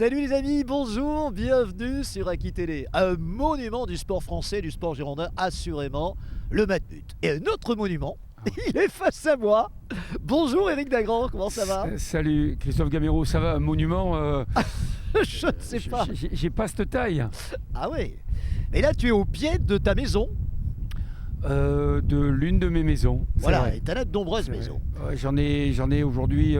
Salut les amis, bonjour, bienvenue sur Aki Télé. Un monument du sport français, du sport girondin, assurément, le Matmut. Et un autre monument, il est face à moi. Bonjour Éric Dagrand, comment ça va? Salut Christophe Gamero, ça va? Un monument Je ne sais pas. J'ai pas cette taille. Ah ouais. Mais là tu es au pied de ta maison. De l'une de mes maisons. Voilà, vrai. et tu as là de nombreuses C'est vrai. maisons. Ouais, j'en ai aujourd'hui,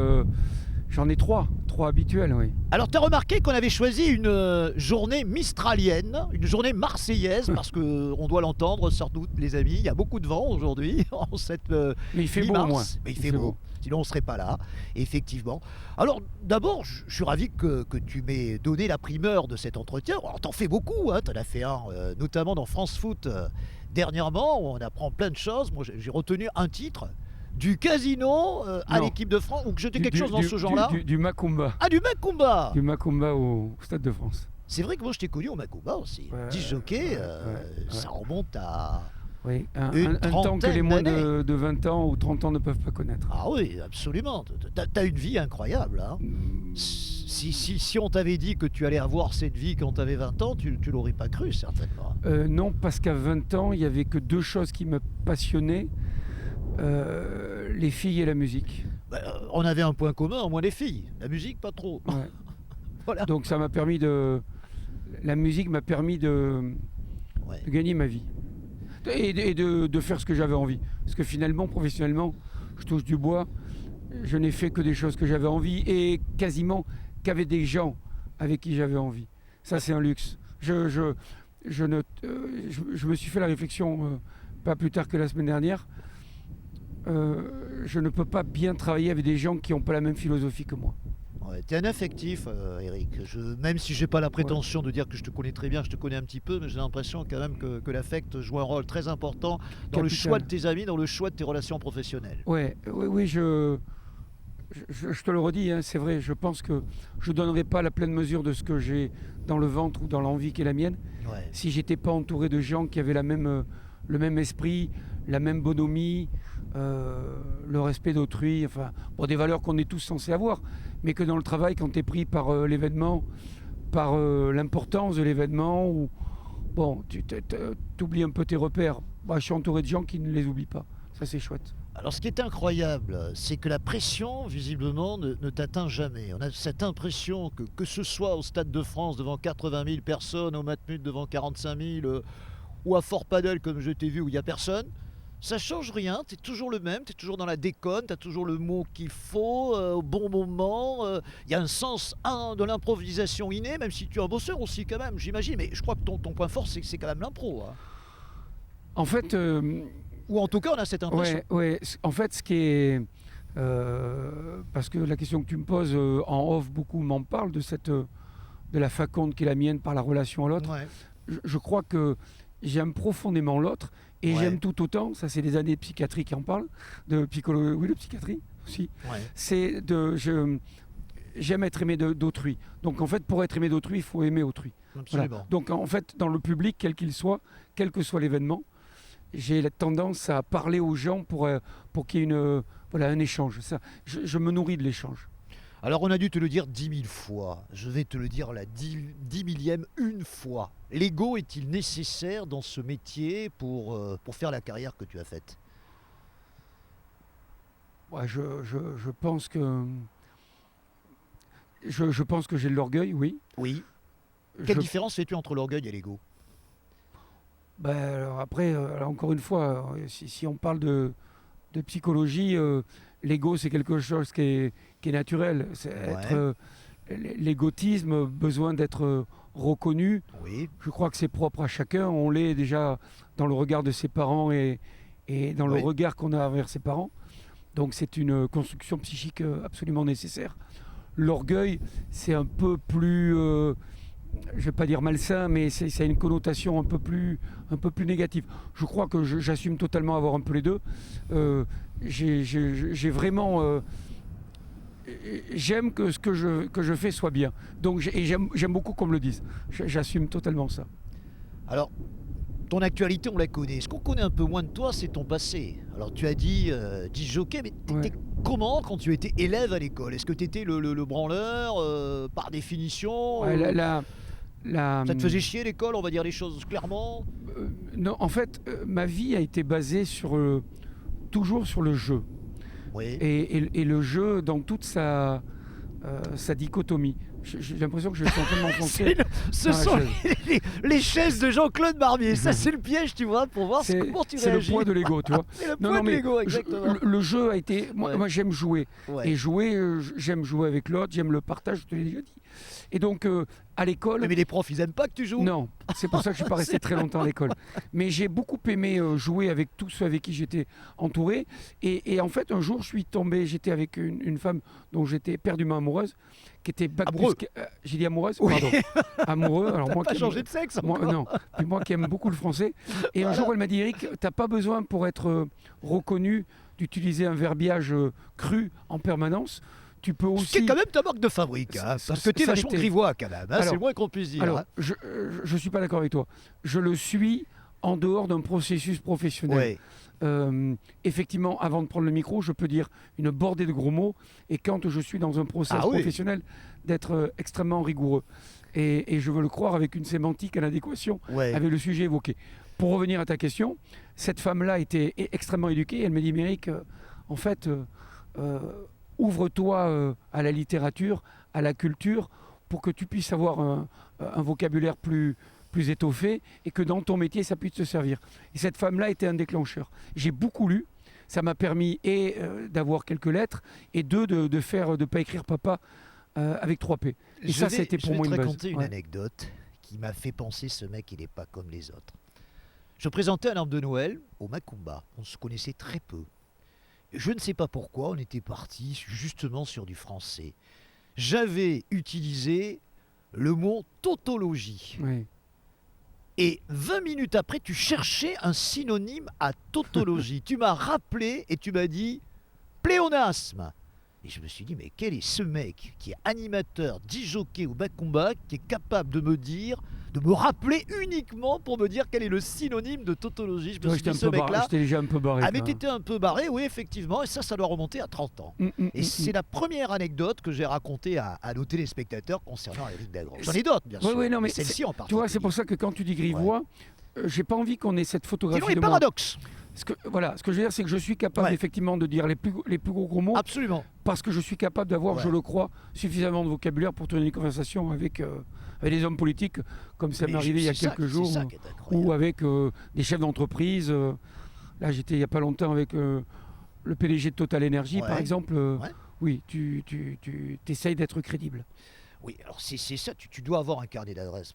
j'en ai trois habituels, oui. Alors tu as remarqué qu'on avait choisi une journée mistralienne, une journée marseillaise, parce qu'on doit l'entendre sans doute les amis, il y a beaucoup de vent aujourd'hui, en cette Mais il fait beau mi-mars. au moins. Mais il fait beau. Sinon on ne serait pas là, effectivement. Alors d'abord, je suis ravi que tu m'aies donné la primeur de cet entretien. Alors t'en fais beaucoup, hein. Tu en as fait un, notamment dans France Foot dernièrement, où on apprend plein de choses. Moi j'ai retenu un titre, du casino à Non. l'équipe de France, ou que j'étais quelque chose dans ce genre-là. Du Macumba. Ah, du Macumba. Du Macumba au Stade de France. C'est vrai que moi je t'ai connu au Macumba aussi. Ouais, Disc jockey, ouais. ça remonte à... Oui, Une un temps que les trentaine moins d'années. de 20 ans ou 30 ans ne peuvent pas connaître. Ah oui, absolument. T'as une vie incroyable. Hein. Si on t'avait dit que tu allais avoir cette vie quand t'avais 20 ans, tu l'aurais pas cru certainement. Non, parce qu'à 20 ans, il n'y avait que deux choses qui me passionnaient, les filles et la musique. Bah, on avait un point commun, au moins les filles. La musique, pas trop. Ouais. Voilà. Donc ça m'a permis de... La musique m'a permis de Ouais. gagner ma vie. Et de faire ce que j'avais envie. Parce que finalement, professionnellement, je touche du bois, je n'ai fait que des choses que j'avais envie et quasiment qu'avec des gens avec qui j'avais envie. Ça, c'est un luxe. Je me suis fait la réflexion pas plus tard que la semaine dernière. Je ne peux pas bien travailler avec des gens qui n'ont pas la même philosophie que moi. Ouais, t'es un affectif, Eric. Même si j'ai pas la prétention de dire que je te connais très bien, je te connais un petit peu, mais j'ai l'impression quand même que l'affect joue un rôle très important dans le Capital. choix de tes amis, dans le choix de tes relations professionnelles. Oui, je te le redis, hein, c'est vrai, je pense que je ne donnerai pas la pleine mesure de ce que j'ai dans le ventre ou dans l'envie qui est la mienne Ouais. si j'étais pas entouré de gens qui avaient le même esprit, la même bonhomie, le respect d'autrui, enfin, bon, des valeurs qu'on est tous censés avoir, mais que dans le travail, quand tu es pris par l'événement, par l'importance de l'événement, ou bon, tu oublies un peu tes repères. Moi, je suis entouré de gens qui ne les oublient pas. Ça, c'est chouette. Alors ce qui est incroyable, c'est que la pression, visiblement, ne t'atteint jamais. On a cette impression que ce soit au Stade de France devant 80 000 personnes, au Matmut devant 45 000, ou à Fort Padel comme je t'ai vu où il n'y a personne, ça change rien, tu es toujours le même, tu es toujours dans la déconne, tu as toujours le mot qu'il faut, au bon moment. Il y a un sens de l'improvisation inné, même si tu es un bosseur aussi quand même, j'imagine. Mais je crois que ton point fort, c'est quand même l'impro. Hein. En fait... Ou en tout cas, on a cette impression. Ouais. En fait, ce qui est... parce que la question que tu me poses en off, beaucoup m'en parlent de la faconde qui est la mienne par la relation à l'autre. Ouais. Je crois que j'aime profondément l'autre et Ouais. j'aime tout autant, ça c'est des années de psychiatrie qui en parlent, de psychiatrie aussi. Ouais. J'aime être aimé d'autrui. Donc en fait, pour être aimé d'autrui, il faut aimer autrui. Absolument. Voilà. Donc en fait, dans le public, quel qu'il soit, quel que soit l'événement, j'ai la tendance à parler aux gens pour qu'il y ait un échange. Ça, je me nourris de l'échange. Alors on a dû te le dire 10 000 fois, je vais te le dire la 10 millième une fois. L'ego est-il nécessaire dans ce métier pour faire la carrière que tu as faite? Ouais, je pense que... Je pense que j'ai de l'orgueil, oui. Oui. Quelle Je- différence fais-tu entre l'orgueil et l'ego? Ben, alors après, alors encore une fois, si on parle de psychologie, l'ego c'est quelque chose qui est naturel. C'est l'égotisme, besoin d'être reconnu. Oui. Je crois que c'est propre à chacun. On l'est déjà dans le regard de ses parents et dans le Oui. regard qu'on a envers ses parents. Donc c'est une construction psychique absolument nécessaire. L'orgueil, c'est un peu plus, je ne vais pas dire malsain, mais ça a une connotation un peu plus négative. Je crois que j'assume totalement avoir un peu les deux. J'ai vraiment... j'aime que ce que je fais soit bien. Donc, j'aime beaucoup qu'on me le dise. J'assume totalement ça. Alors, ton actualité, on la connaît. Ce qu'on connaît un peu moins de toi, c'est ton passé. Alors tu as dit disc jockey, mais Ouais. comment quand tu étais élève à l'école? Est-ce que tu étais le branleur par définition Ouais, Ça te faisait chier l'école, on va dire les choses clairement? non, en fait, ma vie a été basée toujours sur le jeu. Oui. Et le jeu dans toute sa dichotomie. J'ai l'impression que je suis en train de m'enfoncer. Ce dans la sont chaise. les chaises de Jean-Claude Barbier. Ça, c'est le piège, tu vois, pour voir comment tu C'est le réagis. poids de l'ego, tu vois. C'est le Non, poids non, de mais l'ego, exactement. le jeu a été. Ouais. Moi, j'aime jouer. Ouais. Et jouer, j'aime jouer avec l'autre, j'aime le partage, je te l'ai déjà dit. Et donc, à l'école. Mais les profs, ils aiment pas que tu joues. Non, c'est pour ça que je ne suis pas resté très longtemps à l'école. Mais j'ai beaucoup aimé jouer avec tous ceux avec qui j'étais entouré. Et en fait, un jour, je suis tombé, j'étais avec une femme dont j'étais perdument amoureuse, qui était bac Amoureux. plus. J'ai dit amoureuse, Oui. pardon. Amoureux. Alors moi Pas qui changé de sexe moi, encore. non. Puis moi qui aime beaucoup le français. Et un jour, elle m'a dit, Eric, t'as pas besoin pour être reconnu d'utiliser un verbiage cru en permanence. Tu peux Ce qui est aussi. quand même ta marque de fabrique, hein, parce que tu es Ça vachement l'était. grivois quand même, hein, c'est Alors- le moins qu'on puisse dire. Alors, hein. je ne suis pas d'accord avec toi. Je le suis en dehors d'un processus professionnel. Ouais. Effectivement, avant de prendre le micro, je peux dire une bordée de gros mots. Et quand je suis dans un process Ah oui. professionnel, d'être extrêmement rigoureux. Et je veux le croire avec une sémantique en adéquation Ouais. avec le sujet évoqué. Pour revenir à ta question, cette femme-là était extrêmement éduquée. Elle me dit, Méric, en fait, ouvre-toi à la littérature, à la culture, pour que tu puisses avoir un vocabulaire plus étoffé et que dans ton métier, ça puisse te servir. Et cette femme-là était un déclencheur. J'ai beaucoup lu. Ça m'a permis d'avoir quelques lettres et de ne pas écrire papa avec 3 P. Et ça, c'était pour moi Je une vais te base. raconter une Ouais. anecdote qui m'a fait penser ce mec, il n'est pas comme les autres. Je présentais un arbre de Noël au Macumba. On se connaissait très peu. Je ne sais pas pourquoi, on était parti justement sur du français. J'avais utilisé le mot tautologie. Ouais. Et 20 minutes après, tu cherchais un synonyme à tautologie. Tu m'as rappelé et tu m'as dit pléonasme. Et je me suis dit, mais quel est ce mec qui est animateur, disjockey au Macumba, qui est capable de me rappeler uniquement pour me dire quel est le synonyme de tautologie. Je me Ouais, suis dit, ce mec-là. j'étais déjà un peu barré. Ah, mais quand t'étais un peu barré, oui, effectivement, et ça doit remonter à 30 ans. même. Et c'est la première anecdote que j'ai racontée à nos téléspectateurs concernant Éric Dagran. J'en ai d'autres, bien Oui, sûr. oui, non, mais celle-ci en Tu vois, particulier. c'est pour ça que quand tu dis grivois, j'ai pas envie qu'on ait cette photographie Sinon, les de moi. paradoxes. Ce que je veux dire, c'est que je suis capable Ouais. effectivement de dire les plus gros mots Absolument. parce que je suis capable d'avoir, Ouais. je le crois, suffisamment de vocabulaire pour tenir une conversation avec des hommes politiques, comme ça m'est Mais arrivé il y a c'est ça- quelques jours, C'est ça qui est incroyable. ou avec des chefs d'entreprise. Là, j'étais il n'y a pas longtemps avec le PDG de Total Energy, Ouais. par exemple. Ouais. Oui, tu essayes d'être crédible. Oui, alors c'est ça, tu dois avoir un carnet d'adresses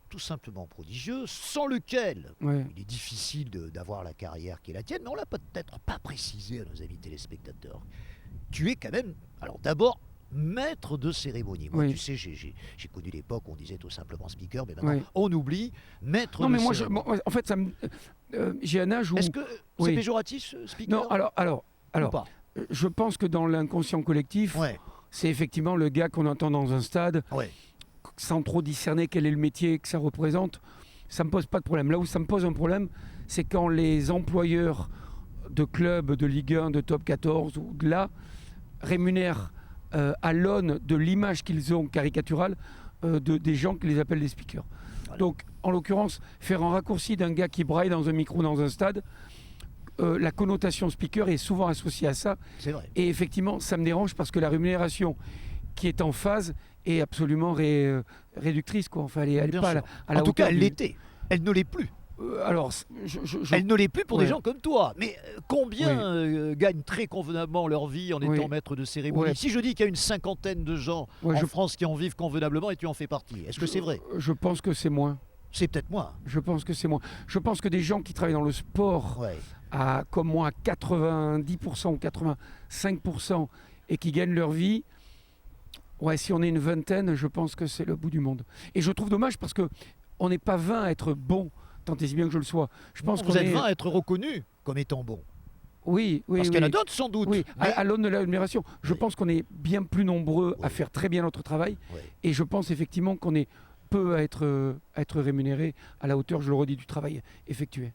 tout simplement prodigieux, sans lequel Ouais. il est difficile d'avoir la carrière qui est la tienne, mais on l'a peut-être pas précisé à nos amis téléspectateurs. Tu es quand même, alors d'abord, maître de cérémonie. Moi, Oui. tu sais, j'ai connu l'époque où on disait tout simplement speaker, mais maintenant Oui. on oublie maître Non, de mais moi, cérémonie. en fait, j'ai un âge où. Est-ce que c'est Oui. péjoratif, ce speaker Non, alors, ou pas je pense que dans l'inconscient collectif, Ouais, c'est effectivement le gars qu'on entend dans un stade, ouais. sans trop discerner quel est le métier que ça représente. Ça me pose pas de problème. Là où ça me pose un problème, c'est quand les employeurs de clubs de Ligue 1, de Top 14 ou de là rémunèrent à l'aune de l'image qu'ils ont caricaturale des gens qui les appellent des speakers. Voilà. Donc, en l'occurrence, faire un raccourci d'un gars qui braille dans un micro dans un stade, la connotation speaker est souvent associée à ça. C'est vrai. Et effectivement, ça me dérange parce que la rémunération qui est en phase est absolument réductrice, quoi. Enfin, elle n'est Bien pas sûr. à la En tout cas, hauteur elle du- l'était. Elle ne l'est plus. alors, Elle ne l'est plus pour Ouais. des gens comme toi. Mais combien Oui. gagnent très convenablement leur vie en étant Oui. maître de cérémonie Ouais. Si je dis qu'il y a une cinquantaine de gens Ouais, en je- France qui en vivent convenablement et tu en fais partie, est-ce que c'est vrai Je pense que c'est moins. C'est peut-être moi. Je pense que c'est moins. Je pense que des gens qui travaillent dans le sport, Ouais. comme moi, à 90% ou 85% et qui gagnent leur vie, ouais, si on est une vingtaine, je pense que c'est le bout du monde. Et je trouve dommage parce que on n'est pas 20 à être bon, tant et si bien que je le sois. Je pense Vous qu'on êtes est... 20 à être reconnus comme étant bons. Oui, oui, Parce qu'il y en a oui. d'autres sans doute. Oui, mais- à l'aune de la rémunération, je Oui. pense qu'on est bien plus nombreux à Oui. faire très bien notre travail Ouais. et je pense effectivement qu'on est peu à être rémunéré à la hauteur, je le redis, du travail effectué.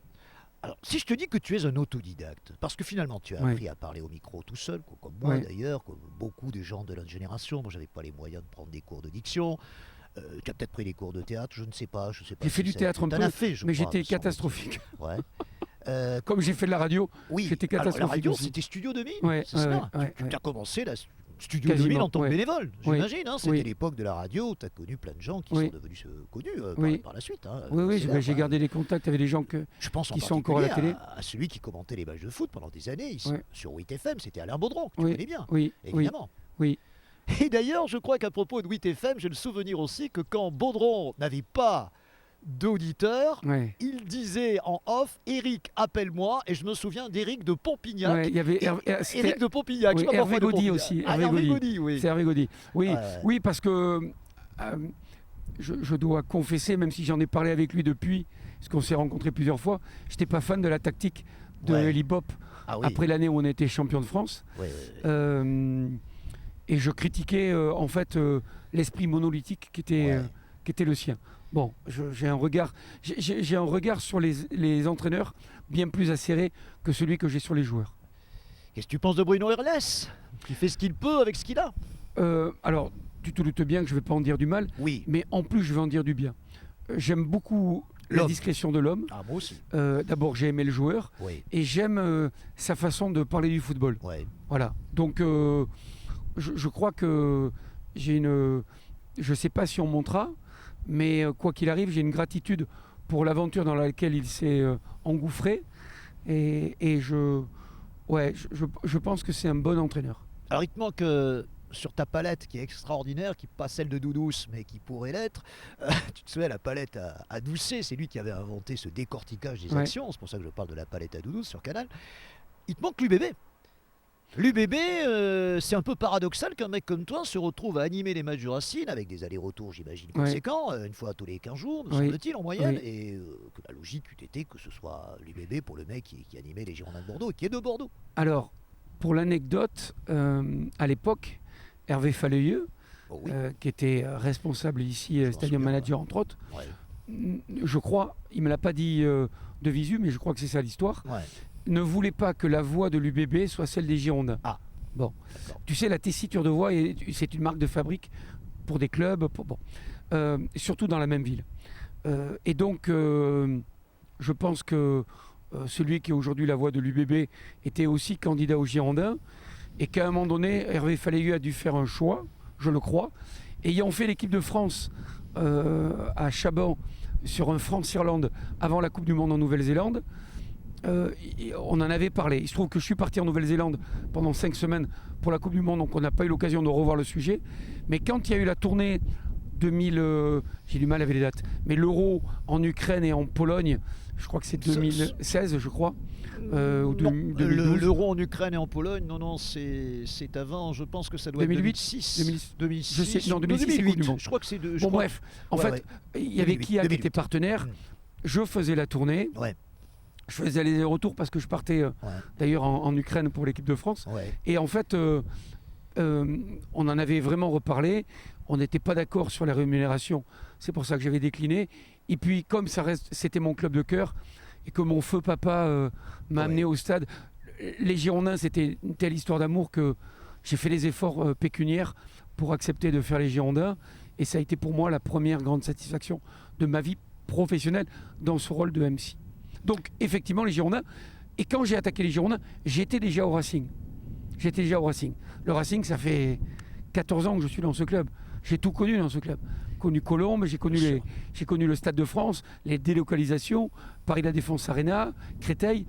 Alors, si je te dis que tu es un autodidacte, parce que finalement tu as Ouais. appris à parler au micro tout seul, comme moi Ouais. d'ailleurs, comme beaucoup des gens de notre génération, moi j'avais pas les moyens de prendre des cours de diction, tu as peut-être pris des cours de théâtre, je ne sais pas J'ai fait si du ça- théâtre un t'en peu, as fait, je mais crois, j'étais me semble-t-il. catastrophique. Ouais. Euh, Comme j'ai fait de la radio, oui, j'étais alors la catastrophique radio aussi. c'était Studio 2000, Ouais, c'est ouais, cela. ouais, Tu ouais. as commencé la Studio Quasiment, 2000 en tant que ouais. bénévole, Oui, j'imagine. C'était oui. l'époque de la radio, tu as connu plein de gens qui Oui. sont devenus connus Oui. par la suite. Hein, Oui, oui, célèbres, j'ai hein. gardé des contacts avec des gens Je pense en qui sont encore à la particulier télé. à celui qui commentait les matchs de foot pendant des années ici, Ouais. sur 8FM, c'était Alain Baudron, que tu Oui, connais bien, oui, oui, évidemment. oui. Et d'ailleurs, je crois qu'à propos de 8FM, j'ai le souvenir aussi que quand Baudron n'avait pas d'auditeurs, Ouais. il disait en off, Eric, appelle-moi, et je me souviens d'Eric de Pompignac. Ouais, il y avait Et- c'était Eric de Pompignac, oui, je sais pas Hervé pourquoi de Gaudy Pompignac. aussi, Ah, Hervé Hervé Gaudy. Gaudy, oui. c'est Hervé Gaudy. Oui, Ouais. oui, parce que je dois confesser, même si j'en ai parlé avec lui depuis, parce qu'on s'est rencontrés plusieurs fois, j'étais pas fan de la tactique de Ouais. Eli Bop Ah oui. après l'année où on était champion de France. Ouais, ouais, ouais. Et je critiquais en fait l'esprit monolithique qui était le sien. Bon, j'ai un regard sur les entraîneurs bien plus acéré que celui que j'ai sur les joueurs. Qu'est-ce que tu penses de Bruno Herles, qui fait ce qu'il peut avec ce qu'il a? Alors, tu te doutes bien que je ne vais pas en dire du mal, Oui. mais en plus, je vais en dire du bien. J'aime beaucoup la L'homme. discrétion de l'homme. Ah, moi aussi. D'abord, j'ai aimé le joueur Oui. et j'aime sa façon de parler du football. Ouais. Voilà. Donc, je crois que j'ai une. Je ne sais pas si on montera, mais quoi qu'il arrive, j'ai une gratitude pour l'aventure dans laquelle il s'est engouffré. Et je pense que c'est un bon entraîneur. Alors, il te manque sur ta palette qui est extraordinaire, qui n'est pas celle de Doudous, mais qui pourrait l'être. Tu te souviens, la palette à Doucet, c'est lui qui avait inventé ce décortiquage des Ouais. actions. C'est pour ça que je parle de la palette à Doudous sur Canal. Il te manque l'UBB. L'UBB, c'est un peu paradoxal qu'un mec comme toi se retrouve à animer les matchs du Racing avec des allers-retours, j'imagine, Ouais. conséquents, une fois tous les 15 jours, me Oui. semble-t-il, en moyenne, Oui. et que la logique eût été que ce soit l'UBB pour le mec qui animait les Girondins de Bordeaux, et qui est de Bordeaux. Alors, pour l'anecdote, à l'époque, Hervé Falleuilleux, Oh oui, qui était responsable ici, m'en Stadium souviens, Manager entre autres, ouais. je crois, il ne me l'a pas dit de visu, mais je crois que c'est ça l'histoire, Ouais. ne voulait pas que la voix de l'UBB soit celle des Girondins. Ah. Bon. D'accord. Tu sais, la tessiture de voix, c'est une marque de fabrique pour des clubs, surtout dans la même ville. Et donc, je pense que celui qui est aujourd'hui la voix de l'UBB était aussi candidat aux Girondins, et qu'à un moment donné, Hervé Falleuilleux a dû faire un choix, je le crois, ayant fait l'équipe de France à Chaban sur un France-Irlande avant la Coupe du Monde en Nouvelle-Zélande. On en avait parlé. Il se trouve que je suis parti en Nouvelle-Zélande pendant 5 semaines pour la Coupe du Monde, donc on n'a pas eu l'occasion de revoir le sujet. Mais quand il y a eu la tournée 2000, j'ai du mal avec les dates, mais l'Euro en Ukraine et en Pologne, je crois que c'est 2016, je crois, ou Non, 2012. l'euro en Ukraine et en Pologne, non, c'est avant, je pense que ça doit 2008, être 2006. 2006, je sais, non, 2006, c'est Coupe du Monde. Je crois que c'est de. Bon, bref, en fait, il y avait 2008, Kia qui 2008. était partenaire. Mm. Je faisais la tournée. Ouais, Je faisais les retours parce que je partais ouais, d'ailleurs en Ukraine pour l'équipe de France. ouais. Et en fait, on en avait vraiment reparlé. On n'était pas d'accord sur la rémunération. C'est pour ça que j'avais décliné. Et puis, comme c'était mon club de cœur et que mon feu papa m'a Ouais. amené au stade, les Girondins, c'était une telle histoire d'amour que j'ai fait les efforts pécuniaires pour accepter de faire les Girondins. Et ça a été pour moi la première grande satisfaction de ma vie professionnelle dans ce rôle de MC. Donc, effectivement, les Girondins. Et quand j'ai attaqué les Girondins, j'étais déjà au Racing. Le Racing, ça fait 14 ans que je suis dans ce club. J'ai tout connu dans ce club. J'ai connu Colombes, j'ai connu le Stade de France, les délocalisations, Paris La Défense Arena, Créteil.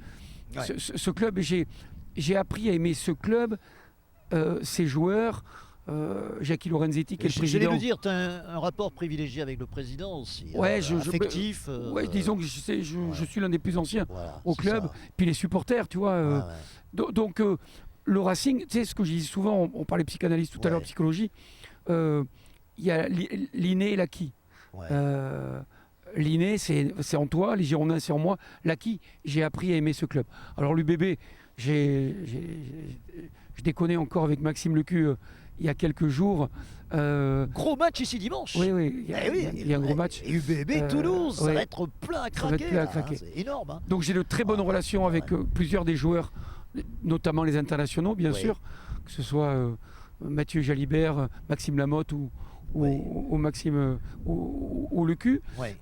Ouais. Ce club, j'ai appris à aimer ce club, ses joueurs, Jackie Lorenzetti, qui est le J'allais président. le dire, tu as un rapport privilégié avec le président aussi. Ouais, affectif. Ouais, disons que je suis l'un des plus anciens voilà, au c'est club. ça. Puis les supporters, tu vois. Ouais, ouais. Donc, le Racing, tu sais, ce que je dis souvent, on parlait psychanalyse tout à l'heure, Ouais. psychologie, il y a l'inné et l'acquis. Ouais. L'inné, c'est en toi, les Girondins, c'est en moi. L'acquis, j'ai appris à aimer ce club. Alors, l'UBB, Je déconnais encore avec Maxime Lecu il y a quelques jours. Gros match ici dimanche. Oui, il y a un gros match. Et UBB Toulouse, ça ouais. va être plein à Ça va être craquer. plein à là, craquer. C'est énorme. Hein. Donc j'ai de très bonnes relations avec plusieurs des joueurs, notamment les internationaux, bien sûr, que ce soit Mathieu Jalibert, Maxime Lamotte ou Maxime ou Lecu. Ouais.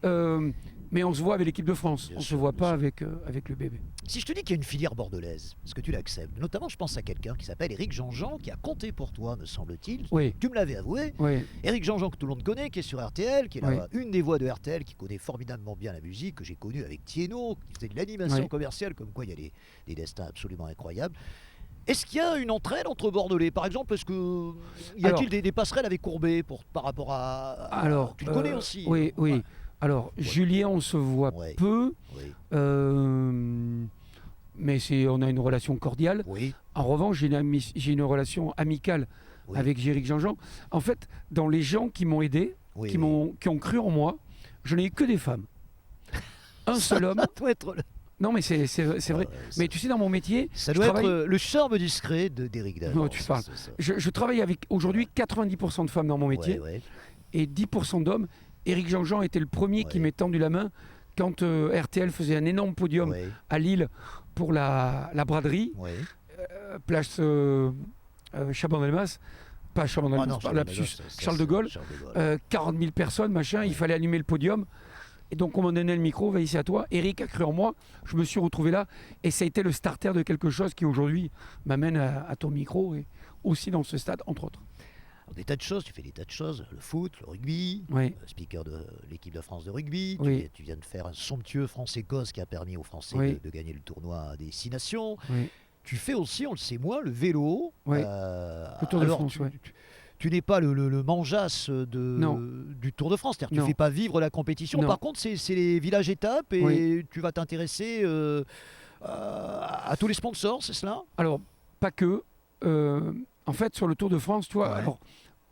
Mais on se voit avec l'équipe de France, Bien on ne sûr, se voit bien pas sûr. avec le bébé. Si je te dis qu'il y a une filière bordelaise, est-ce que tu l'acceptes? Notamment, je pense à quelqu'un qui s'appelle Éric Jean-Jean, qui a compté pour toi, me semble-t-il. Oui, Tu me l'avais avoué. oui, Éric Jean-Jean, que tout le monde connaît, qui est sur RTL, qui est Oui. une des voix de RTL, qui connaît formidablement bien la musique, que j'ai connue avec Thiénot, qui faisait de l'animation Oui. commerciale, comme quoi il y a des destins absolument incroyables. Est-ce qu'il y a une entraide entre Bordelais? Par exemple, y a-t-il des passerelles avec Courbet par rapport Alors, tu le connais aussi? Oui. Ouais. Alors, Julien, on se voit Ouais. peu, Oui. mais on a une relation cordiale. Oui. En revanche, j'ai une relation amicale Oui. avec Éric Jean-Jean. En fait, dans les gens qui m'ont aidé, Oui, qui ont cru en moi, je n'ai eu que des femmes. Un seul homme. Ça doit être, Non, mais c'est vrai. Mais tu sais, dans mon métier, ça je doit travaille- être le charme discret d'Éric Davan. Non, tu parles. je travaille avec aujourd'hui 90% de femmes dans mon métier Ouais. et 10% d'hommes. Éric Jean-Jean était le premier qui Ouais. m'est tendu la main quand RTL faisait un énorme podium Ouais. à Lille pour la braderie, Ouais. place Chaban-Delmas, pas Chaban-Delmas, Ah non, par lapsus, ça, Charles de Gaulle, Charles de Gaulle. 40 000 personnes, machin, il fallait allumer le podium. Et donc on m'a donné le micro, va ici à toi. Eric a cru en moi, je me suis retrouvé là et ça a été le starter de quelque chose qui aujourd'hui m'amène à ton micro et aussi dans ce stade, entre autres. Alors, des tas de choses, tu fais des tas de choses, le foot, le rugby, Oui, speaker de l'équipe de France de rugby, Oui. tu viens de faire un somptueux France-Écosse qui a permis aux Français Oui. de gagner le tournoi des 6 nations. oui. Tu fais aussi, on le sait moi, le vélo. Oui. Le Tour de alors, France, tu, ouais. tu n'es pas le mangeasse Non. du Tour de France, c'est-à-dire tu ne Non. fais pas vivre la compétition. Non. Par contre, c'est les villages étapes et Oui. tu vas t'intéresser à tous les sponsors, c'est cela? Alors, pas que. En fait, sur le Tour de France, tu vois, Ouais. alors,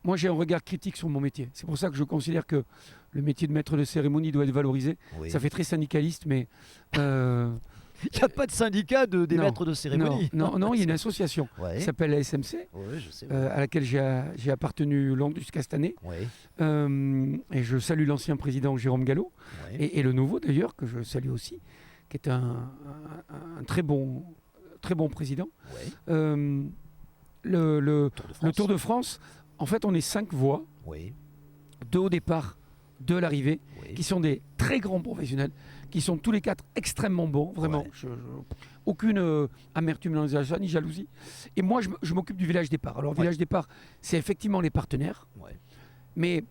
moi j'ai un regard critique sur mon métier. C'est pour ça que je considère que le métier de maître de cérémonie doit être valorisé. Oui. Ça fait très syndicaliste, mais Il n'y a pas de syndicat des Non. maîtres de cérémonie. non, il y a une association Ouais. qui s'appelle la SMC, Ouais, je sais. à laquelle j'ai appartenu jusqu'à cette année. Ouais, Et je salue l'ancien président Jérôme Gallo, ouais. et le nouveau d'ailleurs, que je salue aussi, qui est un très bon président. Ouais. Le Tour de France. Tour de France, en fait, on est 5 voies, Oui, 2 au départ, 2 à l'arrivée, oui. qui sont des très grands professionnels, qui sont tous les 4 extrêmement bons, vraiment. Ouais. Aucune amertume dans les achats, ni jalousie. Et moi, je m'occupe du village départ. Alors, village départ, c'est effectivement les partenaires, Ouais. mais,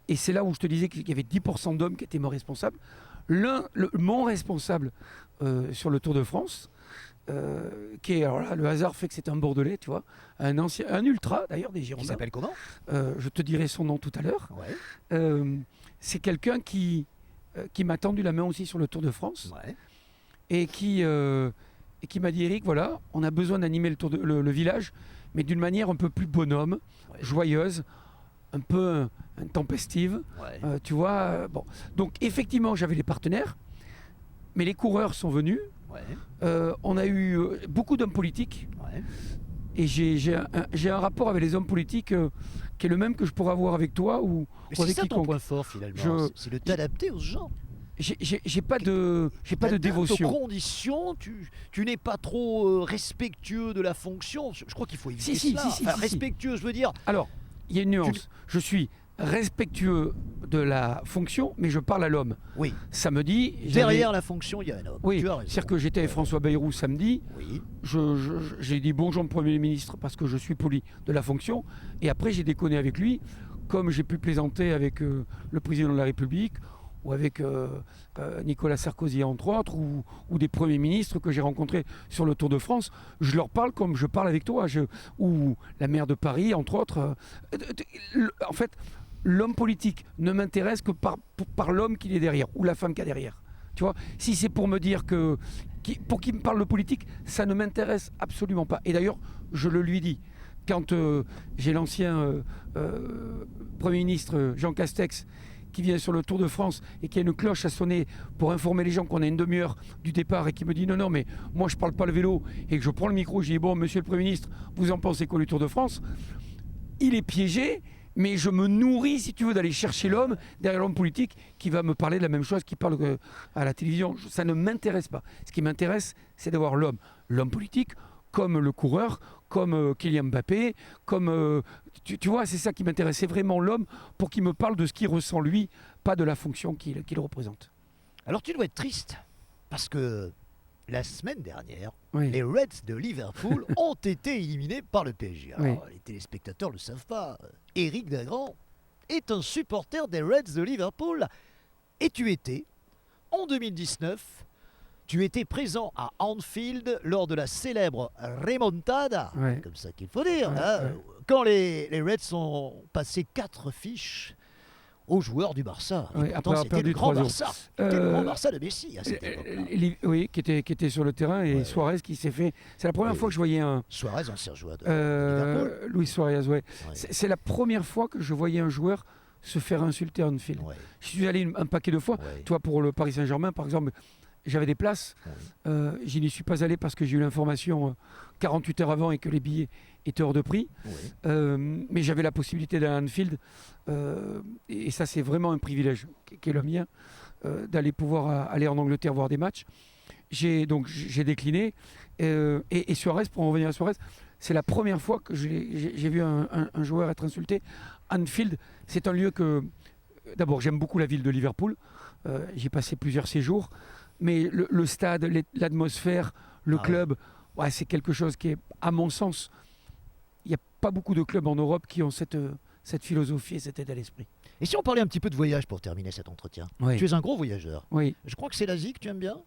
et c'est là où je te disais qu'il y avait 10% d'hommes qui étaient mon responsable. Mon responsable sur le Tour de France, qui est, alors là, le hasard fait que c'est un Bordelais, tu vois, un ultra d'ailleurs des Qui Girondins. s'appelle comment? Je te dirai son nom tout à l'heure. Ouais. C'est quelqu'un qui m'a tendu la main aussi sur le Tour de France Ouais. et qui m'a dit, Eric, voilà, on a besoin d'animer le village, mais d'une manière un peu plus bonhomme, Ouais. joyeuse, un peu intempestive, Ouais. tu vois. Bon. Donc effectivement, j'avais les partenaires, mais les coureurs sont venus. Ouais. On a eu beaucoup d'hommes politiques. Ouais. Et j'ai un rapport avec les hommes politiques qui est le même que je pourrais avoir avec toi ou Mais c'est avec ça ton quiconque. point fort finalement, Je- c'est de t'adapter aux gens. J'ai pas de T'adaptes aux dévotion. conditions, tu n'es pas trop respectueux de la fonction. Je crois qu'il faut éviter Si, cela. si, Enfin, si. respectueux, je veux dire. Alors, il y a une nuance. Je suis respectueux de la fonction, mais je parle à l'homme. Oui. Samedi, Derrière la fonction, il y a un homme. Oui, Tu as raison. c'est-à-dire que j'étais avec François Bayrou samedi. Oui. J'ai dit bonjour au Premier ministre parce que je suis poli de la fonction. Et après, j'ai déconné avec lui, comme j'ai pu plaisanter avec le président de la République ou avec Nicolas Sarkozy, entre autres, ou des premiers ministres que j'ai rencontrés sur le Tour de France. Je leur parle comme je parle avec toi, ou la maire de Paris, entre autres. En fait, l'homme politique ne m'intéresse que par l'homme qu'il est derrière, ou la femme qu'il y a derrière. Tu vois, si c'est pour me dire pour qu'il me parle de politique, ça ne m'intéresse absolument pas. Et d'ailleurs, je le lui dis. Quand j'ai l'ancien Premier ministre Jean Castex qui vient sur le Tour de France et qui a une cloche à sonner pour informer les gens qu'on a une demi-heure du départ et qui me dit non, mais moi je parle pas le vélo et que je prends le micro, je dis bon, monsieur le Premier ministre, vous en pensez quoi du Tour de France? Il est piégé, mais je me nourris, si tu veux, d'aller chercher l'homme derrière l'homme politique qui va me parler de la même chose qu'il parle à la télévision. Ça ne m'intéresse pas. Ce qui m'intéresse, c'est d'avoir l'homme politique, comme le coureur, comme Kylian Mbappé, comme... tu vois, c'est ça qui m'intéresse. C'est vraiment l'homme pour qu'il me parle de ce qu'il ressent lui, pas de la fonction qu'il représente. Alors tu dois être triste, parce que la semaine dernière, Oui. les Reds de Liverpool ont été éliminés par le PSG. Alors, Oui. les téléspectateurs ne le savent pas. Éric Dagrand est un supporter des Reds de Liverpool. Et tu étais, en 2019, tu étais présent à Anfield lors de la célèbre remontada, Ouais. comme ça qu'il faut dire, Ouais, hein, ouais. quand les Reds ont passé 4 fiches aux joueurs du Barça. Et Ouais, pourtant, après avoir c'était perdu le grand 3-0. Barça. C'était le grand Barça de Messi à cette époque-là. Oui, qui était sur le terrain et Ouais. Suarez qui s'est fait... C'est la première Oui, fois oui. que je voyais un... Suarez, ancien joueur de Liverpool. Luis Suarez, ouais. Ouais. C'est la première fois que je voyais un joueur se faire insulter à Anfield. Ouais, Je suis allé un paquet de fois. ouais. Toi, pour le Paris Saint-Germain, par exemple, j'avais des places. Ouais. Je n'y suis pas allé parce que j'ai eu l'information 48 heures avant et que les billets étaient hors de prix. Ouais. Mais j'avais la possibilité d'aller à Anfield. Et ça, c'est vraiment un privilège qui est le mien, d'aller pouvoir aller en Angleterre voir des matchs. J'ai décliné. Et Suarez, pour en revenir à Suarez, c'est la première fois que j'ai vu un joueur être insulté. Anfield, c'est un lieu que... D'abord, j'aime beaucoup la ville de Liverpool. J'ai passé plusieurs séjours. Mais le stade, l'atmosphère, le Ah club, ouais, c'est quelque chose qui est, à mon sens, il n'y a pas beaucoup de clubs en Europe qui ont cette philosophie et cet état d'esprit. Et si on parlait un petit peu de voyage pour terminer cet entretien? Oui. Tu es un gros voyageur. Oui. Je crois que c'est l'Asie que tu aimes bien.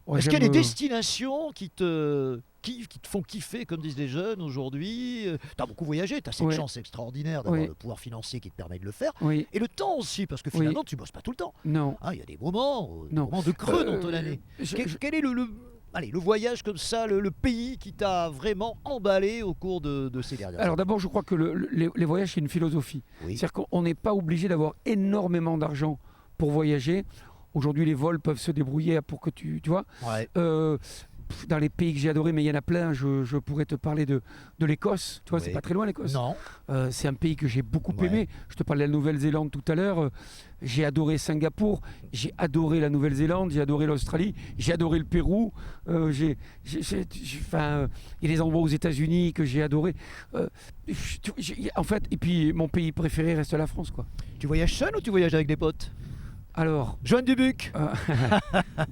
Ouais, Est-ce qu'il y a j'aime, des destinations qui te font kiffer, comme disent les jeunes aujourd'hui? Tu as beaucoup voyagé, tu as cette Ouais. chance extraordinaire d'avoir Oui. le pouvoir financier qui te permet de le faire. Oui, Et le temps aussi, parce que Oui. finalement, tu bosses pas tout le temps. non. Ah, il y a des moments, Non. de creux dans ton année. Quel est le voyage comme ça, le pays qui t'a vraiment emballé au cours de ces dernières Alors années? d'abord, je crois que les voyages, c'est une philosophie. Oui. C'est-à-dire qu'on n'est pas obligé d'avoir énormément d'argent pour voyager. Aujourd'hui, les vols peuvent se débrouiller pour que tu vois. Ouais. Dans les pays que j'ai adorés, mais il y en a plein, je pourrais te parler de l'Écosse. Tu vois, Oui. c'est pas très loin l'Écosse. Non. C'est un pays que j'ai beaucoup Ouais. aimé. Je te parlais de la Nouvelle-Zélande tout à l'heure. J'ai adoré Singapour, j'ai adoré la Nouvelle-Zélande, j'ai adoré l'Australie, j'ai adoré le Pérou. Il y a des endroits aux États-Unis que j'ai adoré. En fait, et puis mon pays préféré reste la France, quoi. Tu voyages seul ou tu voyages avec des potes? Alors, Joanne Dubuc.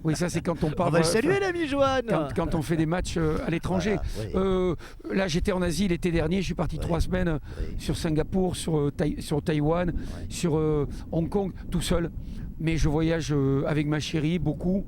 oui, ça c'est quand on On parle. va le saluer, l'ami Joanne. Quand on fait des matchs à l'étranger. Voilà, oui. Là, j'étais en Asie l'été dernier. Je suis parti Ouais. 3 semaines Oui. sur Singapour, sur Taïwan, Ouais. sur Hong Kong, tout seul. Mais je voyage avec ma chérie beaucoup.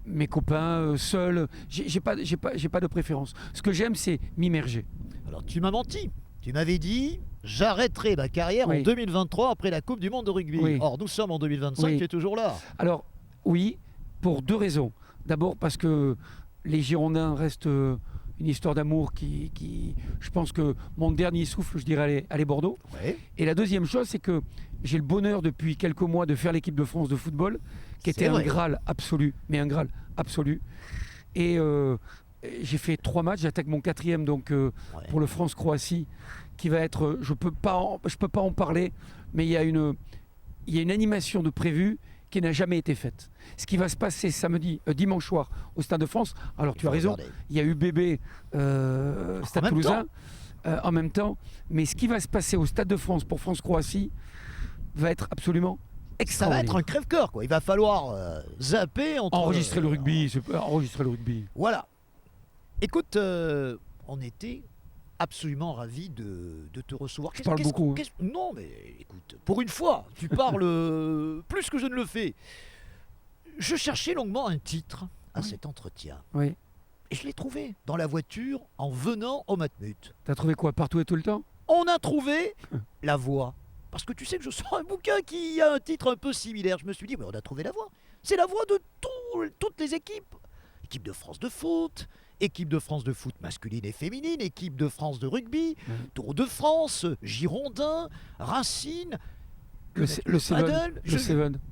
Mes copains, seul. J'ai pas de préférence. Ce que j'aime, c'est m'immerger. Alors tu m'as menti. Tu m'avais dit j'arrêterai ma carrière en Oui. 2023 après la Coupe du Monde de rugby. Oui. Or nous sommes en 2025, Oui. tu es toujours là. Alors, oui, pour 2 raisons. D'abord parce que les Girondins restent une histoire d'amour qui... Je pense que mon dernier souffle, je dirais, aller Bordeaux. Ouais. Et la deuxième chose, c'est que j'ai le bonheur depuis quelques mois de faire l'équipe de France de football, qui C'est était un vrai. Graal absolu, mais un Graal absolu. Et j'ai fait 3 matchs, j'attaque mon 4e donc, Ouais. pour le France-Croatie, qui va être... Je peux pas en parler, mais il y a une animation de prévue qui n'a jamais été faite. Ce qui va se passer dimanche soir au Stade de France, alors tu as Faut raison, regarder. il y a UBB Stade même Toulousain en même temps, mais ce qui va se passer au Stade de France pour France-Croatie va être absolument Ça va extraordinaire. être un crève-cœur, quoi. Il va falloir zapper entre. Enregistrer le rugby, enregistrer le rugby. Voilà. Écoute, on était absolument ravis de te recevoir. Je parle beaucoup, hein. Non, mais écoute, pour une fois, tu parles plus que je ne le fais. Je cherchais longuement un titre à Oui. cet entretien. Oui. Et je l'ai trouvé dans la voiture en venant au Matmut. T'as trouvé quoi partout et tout le temps? On a trouvé La Voix. Parce que tu sais que je sors un bouquin qui a un titre un peu similaire. Je me suis dit, mais on a trouvé La Voix. C'est la voix de toutes les équipes. Équipe de France de foot, équipe de France de foot masculine et féminine, équipe de France de rugby, Tour de France, Girondins, Racine. Le Seven. Le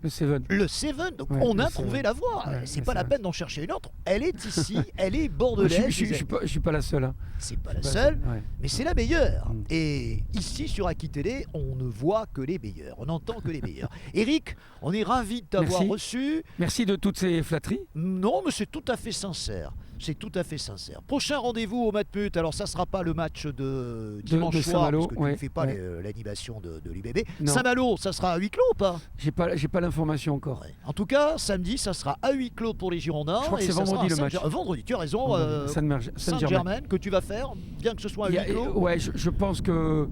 Seven. Le Seven, donc Ouais, on a le trouvé Seven. la voie. Ouais, C'est le pas la Seven. peine d'en chercher une autre. Elle est ici, elle est bordelaise. Je suis pas la seule. Hein. C'est pas la Je suis seule, ouais. mais c'est la meilleure. Mm. Et ici sur Aki Télé, on ne voit que les meilleurs, on n'entend que les meilleurs. Eric, on est ravis de t'avoir Merci. reçu. Merci de toutes ces flatteries. Non, mais c'est tout à fait sincère. C'est tout à fait sincère. Prochain rendez-vous au Matmut. Alors, ça sera pas le match de dimanche de soir, Saint-Malo, parce que tu ne ouais, fais pas ouais. l'animation de l'UBB. Non. Saint-Malo, ça sera à huis clos ou pas? J'ai pas l'information encore. Ouais. En tout cas, samedi, ça sera à huis clos pour les Girondins. Je crois que et c'est ça vendredi sera à le match. Vendredi, tu as raison. Saint-Germain. Saint-Germain, que tu vas faire, bien que ce soit à huis clos. Ouais, je pense que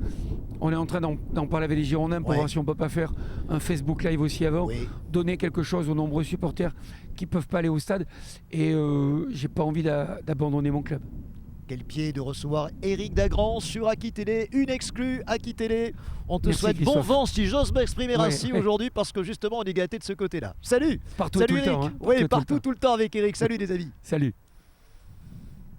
on est en train d'en parler avec les Girondins pour Ouais. voir si on peut pas faire un Facebook Live aussi avant, Oui. donner quelque chose aux nombreux supporters qui peuvent pas aller au stade. Et j'ai pas envie d'abandonner mon club. Quel pied de recevoir Eric Dagrand sur Aki Télé, une exclue Aki Télé. On te Merci, souhaite bon Christophe. vent, si j'ose m'exprimer Ouais. ainsi aujourd'hui, parce que justement on est gâté de ce côté-là. Salut. Partout Salut tout le Eric. temps. Hein. Oui, Tout le partout temps. tout le temps avec Eric. Salut les amis. Salut.